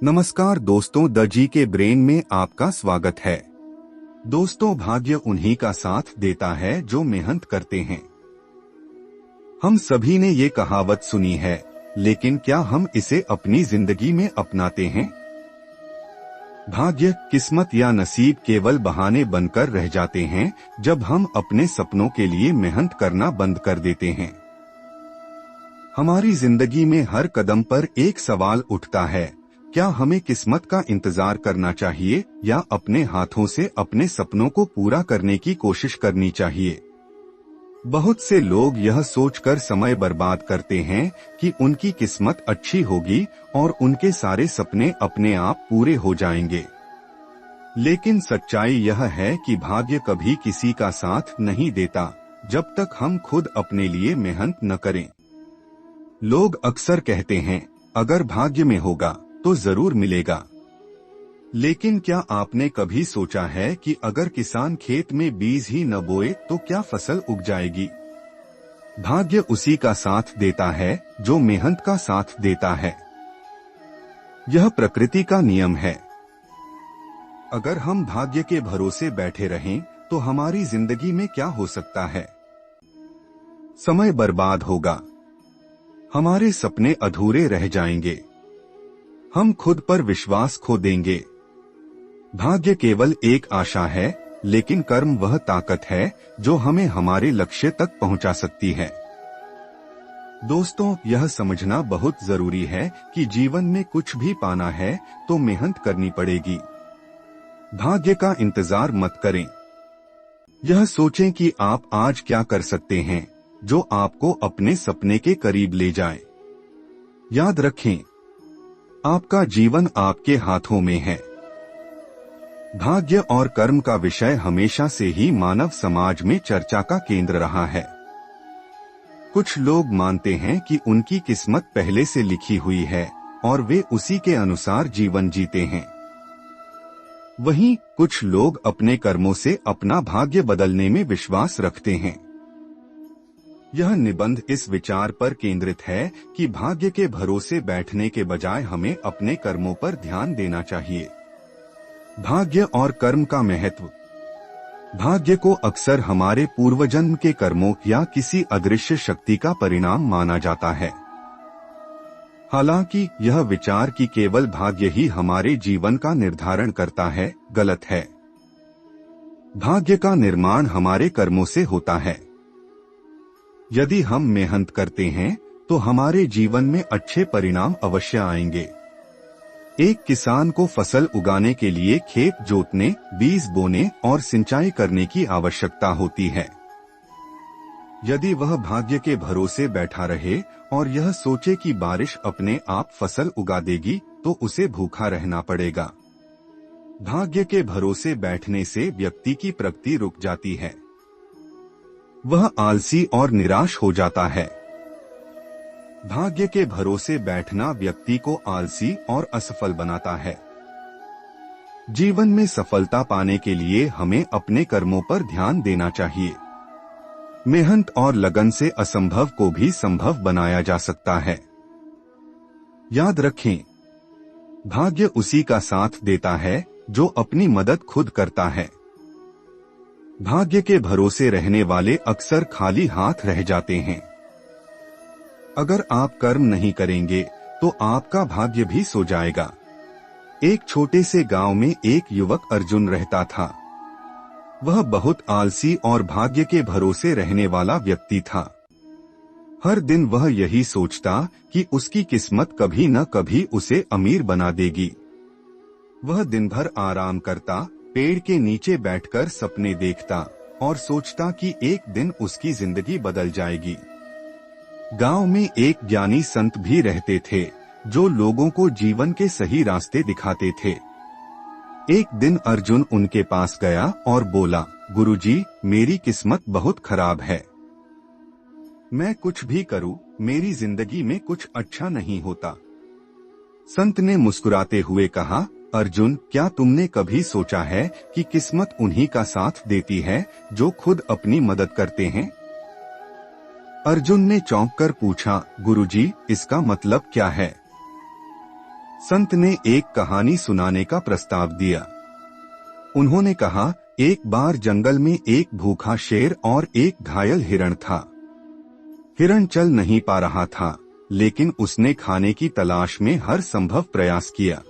नमस्कार दोस्तों, द जी के ब्रेन में आपका स्वागत है। दोस्तों, भाग्य उन्हीं का साथ देता है जो मेहनत करते हैं। हम सभी ने ये कहावत सुनी है, लेकिन क्या हम इसे अपनी जिंदगी में अपनाते हैं? भाग्य, किस्मत या नसीब केवल बहाने बनकर रह जाते हैं जब हम अपने सपनों के लिए मेहनत करना बंद कर देते हैं। हमारी जिंदगी में हर कदम पर एक सवाल उठता है, क्या हमें किस्मत का इंतजार करना चाहिए या अपने हाथों से अपने सपनों को पूरा करने की कोशिश करनी चाहिए? बहुत से लोग यह सोचकर समय बर्बाद करते हैं कि उनकी किस्मत अच्छी होगी और उनके सारे सपने अपने आप पूरे हो जाएंगे। लेकिन सच्चाई यह है कि भाग्य कभी किसी का साथ नहीं देता जब तक हम खुद अपने लिए मेहनत न करें। लोग अक्सर कहते हैं, अगर भाग्य में होगा तो जरूर मिलेगा। लेकिन क्या आपने कभी सोचा है कि अगर किसान खेत में बीज ही न बोए तो क्या फसल उग जाएगी? भाग्य उसी का साथ देता है जो मेहनत का साथ देता है। यह प्रकृति का नियम है। अगर हम भाग्य के भरोसे बैठे रहें तो हमारी जिंदगी में क्या हो सकता है? समय बर्बाद होगा, हमारे सपने अधूरे रह जाएंगे, हम खुद पर विश्वास खो देंगे। भाग्य केवल एक आशा है, लेकिन कर्म वह ताकत है जो हमें हमारे लक्ष्य तक पहुंचा सकती है। दोस्तों, यह समझना बहुत जरूरी है कि जीवन में कुछ भी पाना है तो मेहनत करनी पड़ेगी। भाग्य का इंतजार मत करें। यह सोचें कि आप आज क्या कर सकते हैं जो आपको अपने सपने के करीब ले जाए। याद रखें, आपका जीवन आपके हाथों में है। भाग्य और कर्म का विषय हमेशा से ही मानव समाज में चर्चा का केंद्र रहा है। कुछ लोग मानते हैं कि उनकी किस्मत पहले से लिखी हुई है और वे उसी के अनुसार जीवन जीते हैं। वहीं कुछ लोग अपने कर्मों से अपना भाग्य बदलने में विश्वास रखते हैं। यह निबंध इस विचार पर केंद्रित है कि भाग्य के भरोसे बैठने के बजाय हमें अपने कर्मों पर ध्यान देना चाहिए। भाग्य और कर्म का महत्व। भाग्य को अक्सर हमारे पूर्वजन्म के कर्मों या किसी अदृश्य शक्ति का परिणाम माना जाता है। हालांकि यह विचार कि केवल भाग्य ही हमारे जीवन का निर्धारण करता है, गलत है। भाग्य का निर्माण हमारे कर्मों से होता है। यदि हम मेहनत करते हैं तो हमारे जीवन में अच्छे परिणाम अवश्य आएंगे। एक किसान को फसल उगाने के लिए खेत जोतने, बीज बोने और सिंचाई करने की आवश्यकता होती है। यदि वह भाग्य के भरोसे बैठा रहे और यह सोचे कि बारिश अपने आप फसल उगा देगी तो उसे भूखा रहना पड़ेगा। भाग्य के भरोसे बैठने से व्यक्ति की प्रगति रुक जाती है। वह आलसी और निराश हो जाता है। भाग्य के भरोसे बैठना व्यक्ति को आलसी और असफल बनाता है। जीवन में सफलता पाने के लिए हमें अपने कर्मों पर ध्यान देना चाहिए। मेहनत और लगन से असंभव को भी संभव बनाया जा सकता है। याद रखें, भाग्य उसी का साथ देता है जो अपनी मदद खुद करता है। भाग्य के भरोसे रहने वाले अक्सर खाली हाथ रह जाते हैं। अगर आप कर्म नहीं करेंगे तो आपका भाग्य भी सो जाएगा। एक छोटे से गांव में एक युवक अर्जुन रहता था। वह बहुत आलसी और भाग्य के भरोसे रहने वाला व्यक्ति था। हर दिन वह यही सोचता कि उसकी किस्मत कभी न कभी उसे अमीर बना देगी। वह दिन भर आराम करता, पेड़ के नीचे बैठकर सपने देखता और सोचता कि एक दिन उसकी जिंदगी बदल जाएगी। गांव में एक ज्ञानी संत भी रहते थे जो लोगों को जीवन के सही रास्ते दिखाते थे। एक दिन अर्जुन उनके पास गया और बोला, गुरुजी, मेरी किस्मत बहुत खराब है। मैं कुछ भी करूं, मेरी जिंदगी में कुछ अच्छा नहीं होता। संत ने मुस्कुराते हुए कहा, अर्जुन, क्या तुमने कभी सोचा है कि किस्मत उन्हीं का साथ देती है जो खुद अपनी मदद करते हैं? अर्जुन ने चौंक कर पूछा, गुरुजी, इसका मतलब क्या है? संत ने एक कहानी सुनाने का प्रस्ताव दिया। उन्होंने कहा, एक बार जंगल में एक भूखा शेर और एक घायल हिरण था। हिरण चल नहीं पा रहा था, लेकिन उसने खाने की तलाश में हर संभव प्रयास किया।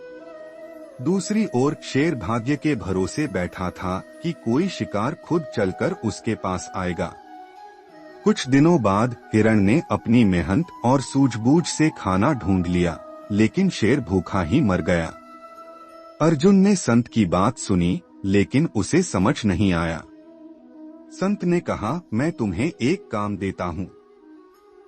दूसरी ओर शेर भाग्य के भरोसे बैठा था कि कोई शिकार खुद चलकर उसके पास आएगा। कुछ दिनों बाद हिरण ने अपनी मेहनत और सूझबूझ से खाना ढूंढ लिया, लेकिन शेर भूखा ही मर गया। अर्जुन ने संत की बात सुनी, लेकिन उसे समझ नहीं आया। संत ने कहा, मैं तुम्हें एक काम देता हूँ।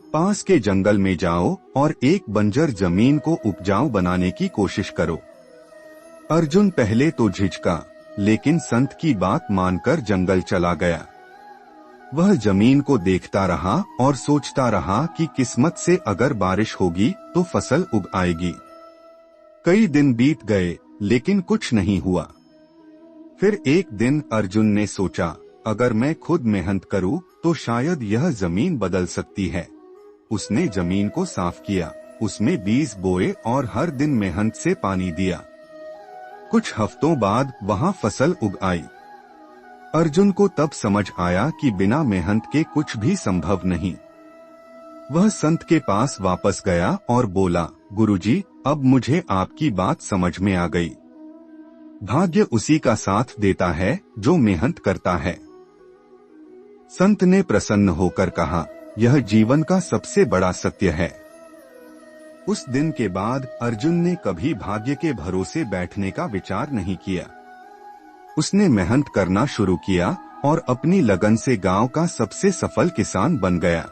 पास के जंगल में जाओ और एक बंजर जमीन को उपजाऊ बनाने की कोशिश करो। अर्जुन पहले तो झिझका, लेकिन संत की बात मानकर जंगल चला गया। वह जमीन को देखता रहा और सोचता रहा कि किस्मत से अगर बारिश होगी तो फसल उग आएगी। कई दिन बीत गए, लेकिन कुछ नहीं हुआ। फिर एक दिन अर्जुन ने सोचा, अगर मैं खुद मेहनत करूं तो शायद यह जमीन बदल सकती है। उसने जमीन को साफ किया, उसमें बीज बोए और हर दिन मेहनत से पानी दिया। कुछ हफ्तों बाद वहां फसल उग आई। अर्जुन को तब समझ आया कि बिना मेहनत के कुछ भी संभव नहीं। वह संत के पास वापस गया और बोला, गुरुजी, अब मुझे आपकी बात समझ में आ गई। भाग्य उसी का साथ देता है जो मेहनत करता है। संत ने प्रसन्न होकर कहा, यह जीवन का सबसे बड़ा सत्य है। उस दिन के बाद अर्जुन ने कभी भाग्य के भरोसे बैठने का विचार नहीं किया। उसने मेहनत करना शुरू किया और अपनी लगन से गांव का सबसे सफल किसान बन गया।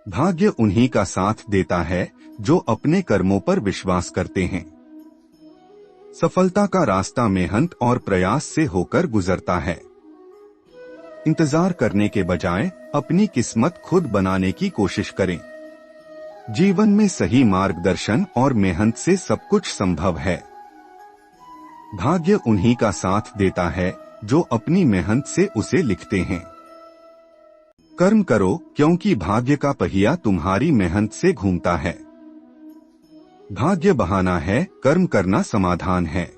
भाग्य उन्हीं का साथ देता है जो अपने कर्मों पर विश्वास करते हैं। सफलता का रास्ता मेहनत और प्रयास से होकर गुजरता है। इंतजार करने के बजाय अपनी किस्मत खुद बनाने की कोशिश करें। जीवन में सही मार्गदर्शन और मेहनत से सब कुछ संभव है। भाग्य उन्हीं का साथ देता है जो अपनी मेहनत से उसे लिखते हैं। कर्म करो, क्योंकि भाग्य का पहिया तुम्हारी मेहनत से घूमता है। भाग्य बहाना है, कर्म करना समाधान है।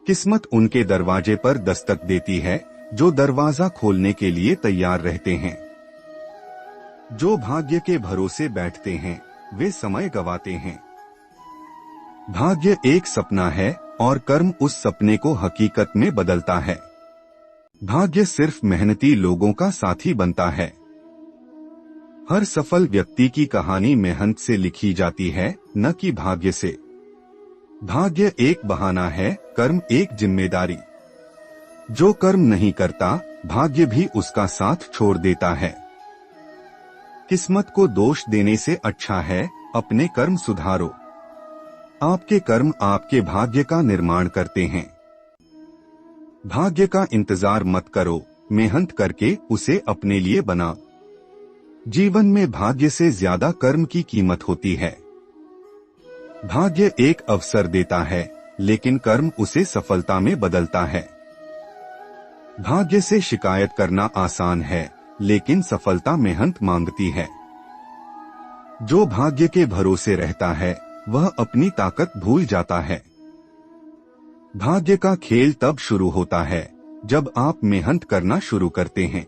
किस्मत उनके दरवाजे पर दस्तक देती है जो दरवाजा खोलने के लिए तैयार रहते हैं। जो भाग्य के भरोसे बैठते हैं वे समय गंवाते हैं। भाग्य एक सपना है और कर्म उस सपने को हकीकत में बदलता है। भाग्य सिर्फ मेहनती लोगों का साथी बनता है। हर सफल व्यक्ति की कहानी मेहनत से लिखी जाती है, न कि भाग्य से। भाग्य एक बहाना है, कर्म एक जिम्मेदारी। जो कर्म नहीं करता, भाग्य भी उसका साथ छोड़ देता है। किस्मत को दोष देने से अच्छा है अपने कर्म सुधारो। आपके कर्म आपके भाग्य का निर्माण करते हैं। भाग्य का इंतजार मत करो, मेहनत करके उसे अपने लिए बनाओ। जीवन में भाग्य से ज्यादा कर्म की कीमत होती है। भाग्य एक अवसर देता है, लेकिन कर्म उसे सफलता में बदलता है। भाग्य से शिकायत करना आसान है, लेकिन सफलता मेहनत मांगती है। जो भाग्य के भरोसे रहता है वह अपनी ताकत भूल जाता है। भाग्य का खेल तब शुरू होता है जब आप मेहनत करना शुरू करते हैं।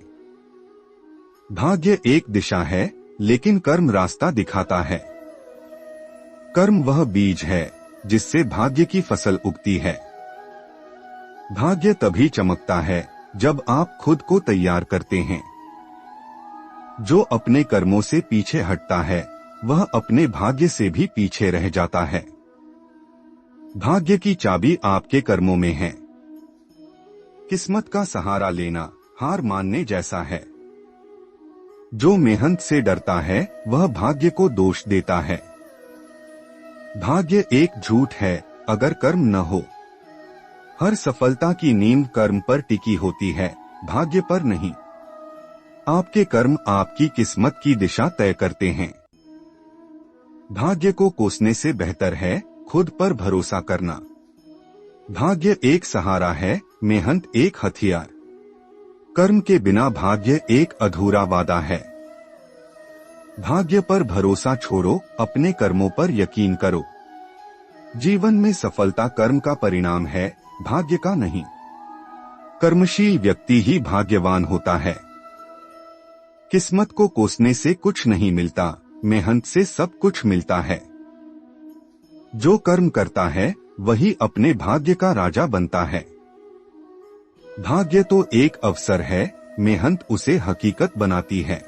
भाग्य एक दिशा है, लेकिन कर्म रास्ता दिखाता है। कर्म वह बीज है जिससे भाग्य की फसल उगती है। भाग्य तभी चमकता है जब आप खुद को तैयार करते हैं। जो अपने कर्मों से पीछे हटता है वह अपने भाग्य से भी पीछे रह जाता है। भाग्य की चाबी आपके कर्मों में है। किस्मत का सहारा लेना हार मानने जैसा है। जो मेहनत से डरता है वह भाग्य को दोष देता है। भाग्य एक झूठ है अगर कर्म न हो। हर सफलता की नींव कर्म पर टिकी होती है, भाग्य पर नहीं। आपके कर्म आपकी किस्मत की दिशा तय करते हैं। भाग्य को कोसने से बेहतर है खुद पर भरोसा करना। भाग्य एक सहारा है, मेहनत एक हथियार। कर्म के बिना भाग्य एक अधूरा वादा है। भाग्य पर भरोसा छोड़ो, अपने कर्मों पर यकीन करो। जीवन में सफलता कर्म का परिणाम है, भाग्य का नहीं। कर्मशील व्यक्ति ही भाग्यवान होता है। किस्मत को कोसने से कुछ नहीं मिलता, मेहनत से सब कुछ मिलता है। जो कर्म करता है वही अपने भाग्य का राजा बनता है। भाग्य तो एक अवसर है, मेहनत उसे हकीकत बनाती है।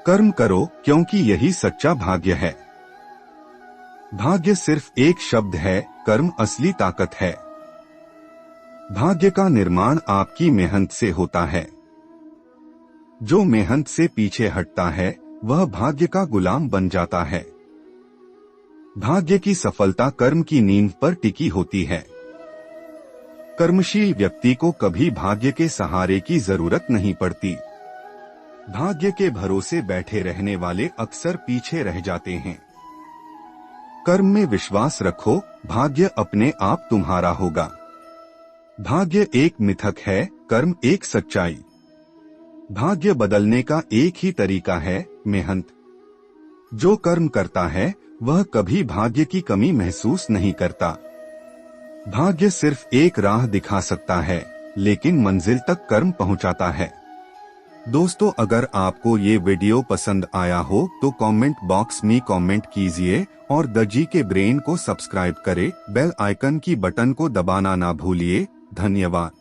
कर्म करो क्योंकि यही सच्चा भाग्य है। भाग्य सिर्फ एक शब्द है, कर्म असली ताकत है। भाग्य का निर्माण आपकी मेहनत से होता है। जो मेहनत से पीछे हटता है वह भाग्य का गुलाम बन जाता है। भाग्य की सफलता कर्म की नींव पर टिकी होती है। कर्मशील व्यक्ति को कभी भाग्य के सहारे की जरूरत नहीं पड़ती। भाग्य के भरोसे बैठे रहने वाले अक्सर पीछे रह जाते हैं। कर्म में विश्वास रखो, भाग्य अपने आप तुम्हारा होगा। भाग्य एक मिथक है, कर्म एक सच्चाई। भाग्य बदलने का एक ही तरीका है, मेहनत। जो कर्म करता है वह कभी भाग्य की कमी महसूस नहीं करता। भाग्य सिर्फ एक राह दिखा सकता है, लेकिन मंजिल तक कर्म पहुंचाता है। दोस्तों, अगर आपको ये वीडियो पसंद आया हो तो कमेंट बॉक्स में कमेंट कीजिए और द जी के ब्रेन को सब्सक्राइब करें। बेल आइकन की बटन को दबाना ना भूलिए। धन्यवाद।